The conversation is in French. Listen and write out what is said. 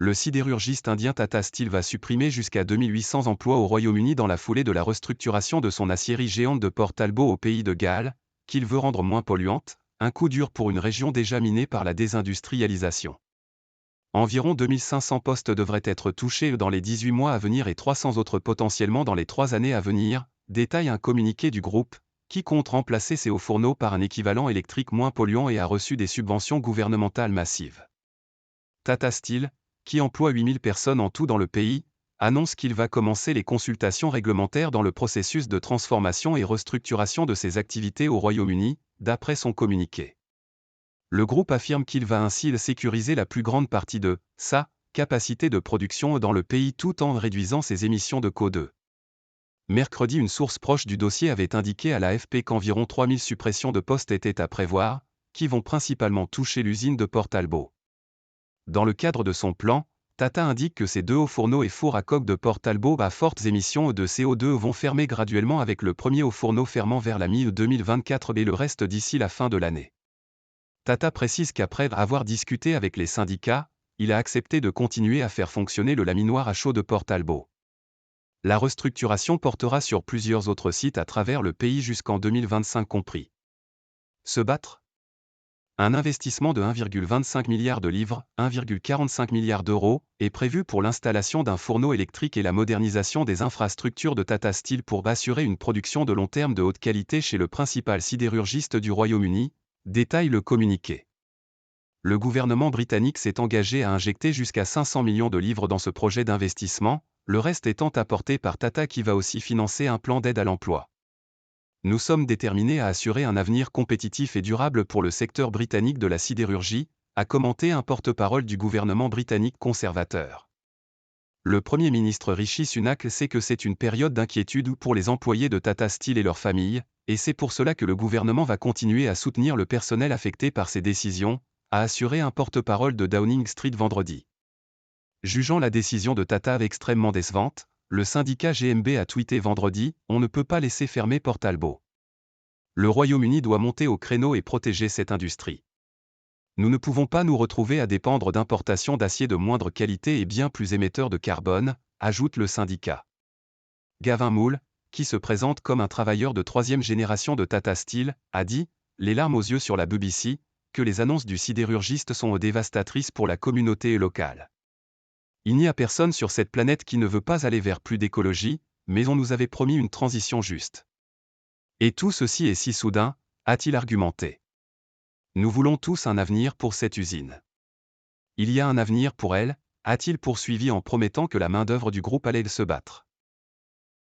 Le sidérurgiste indien Tata Steel va supprimer jusqu'à 2800 emplois au Royaume-Uni dans la foulée de la restructuration de son aciérie géante de Port Talbot au pays de Galles, qu'il veut rendre moins polluante, un coup dur pour une région déjà minée par la désindustrialisation. Environ 2500 postes devraient être touchés dans les 18 mois à venir et 300 autres potentiellement dans les 3 années à venir, détaille un communiqué du groupe, qui compte remplacer ses hauts fourneaux par un équivalent électrique moins polluant et a reçu des subventions gouvernementales massives. Tata Steel, qui emploie 8000 personnes en tout dans le pays, annonce qu'il va commencer les consultations réglementaires dans le processus de transformation et restructuration de ses activités au Royaume-Uni, d'après son communiqué. Le groupe affirme qu'il va ainsi sécuriser la plus grande partie de sa capacité de production dans le pays tout en réduisant ses émissions de CO2. Mercredi, une source proche du dossier avait indiqué à l'AFP qu'environ 3000 suppressions de postes étaient à prévoir, qui vont principalement toucher l'usine de Port Talbot. Dans le cadre de son plan, Tata indique que ces 2 hauts fourneaux et fours à coque de Port Talbot à fortes émissions de CO2 vont fermer graduellement avec le premier haut fourneau fermant vers la mi-2024 et le reste d'ici la fin de l'année. Tata précise qu'après avoir discuté avec les syndicats, il a accepté de continuer à faire fonctionner le laminoir à chaud de Port Talbot. La restructuration portera sur plusieurs autres sites à travers le pays jusqu'en 2025 compris. Se battre ? Un investissement de 1,25 milliard de livres, 1,45 milliard d'euros, est prévu pour l'installation d'un fourneau électrique et la modernisation des infrastructures de Tata Steel pour assurer une production de long terme de haute qualité chez le principal sidérurgiste du Royaume-Uni, détaille le communiqué. Le gouvernement britannique s'est engagé à injecter jusqu'à 500 millions de livres dans ce projet d'investissement, le reste étant apporté par Tata qui va aussi financer un plan d'aide à l'emploi. Nous sommes déterminés à assurer un avenir compétitif et durable pour le secteur britannique de la sidérurgie, a commenté un porte-parole du gouvernement britannique conservateur. Le Premier ministre Rishi Sunak sait que c'est une période d'inquiétude pour les employés de Tata Steel et leurs familles, et c'est pour cela que le gouvernement va continuer à soutenir le personnel affecté par ces décisions, a assuré un porte-parole de Downing Street vendredi. Jugeant la décision de Tata extrêmement décevante, le syndicat GMB a tweeté vendredi « On ne peut pas laisser fermer Port Talbot. Le Royaume-Uni doit monter au créneau et protéger cette industrie. Nous ne pouvons pas nous retrouver à dépendre d'importations d'acier de moindre qualité et bien plus émetteurs de carbone », ajoute le syndicat. Gavin Moule, qui se présente comme un travailleur de 3e génération de Tata Steel, a dit, les larmes aux yeux sur la BBC, que les annonces du sidérurgiste sont dévastatrices pour la communauté locale. Il n'y a personne sur cette planète qui ne veut pas aller vers plus d'écologie, mais on nous avait promis une transition juste. Et tout ceci est si soudain, a-t-il argumenté. Nous voulons tous un avenir pour cette usine. Il y a un avenir pour elle, a-t-il poursuivi en promettant que la main-d'œuvre du groupe allait se battre.